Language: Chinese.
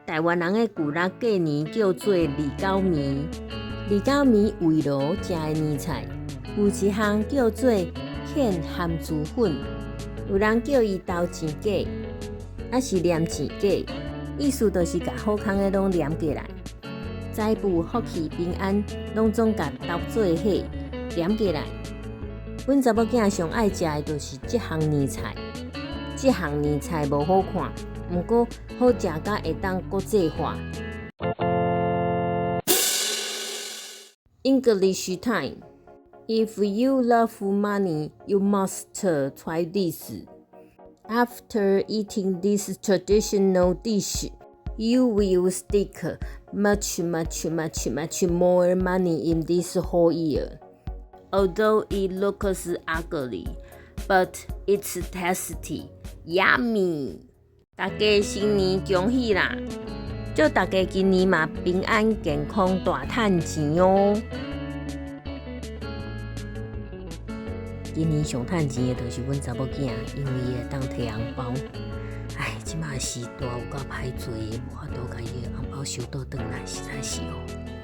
台湾人的旧历过年叫做二九暝。二九暝围炉食的年菜，有一项叫做蚬含珠粉，有人叫伊豆钱粿，还是黏钱粿，意思就是甲好康的拢黏过来，财富、福气、平安，拢总甲斗做伙黏过来。阮查某囝上爱食的就是这项年菜，这项年菜无好看，毋过好食甲会当国际化。English time. If you love money, you must try this. After eating this traditional dish, you will stick much more money in this whole year. Although it looks ugly, but it's tasty, yummy. 大家新年恭喜啦！祝大家今年嘛平安健康大赚钱哦！今年上赚钱的就是阮查某囝，因为伊会当摕红包。哎，即马时代有够歹做的，无法度甲伊的红包收倒转来，实在是哦。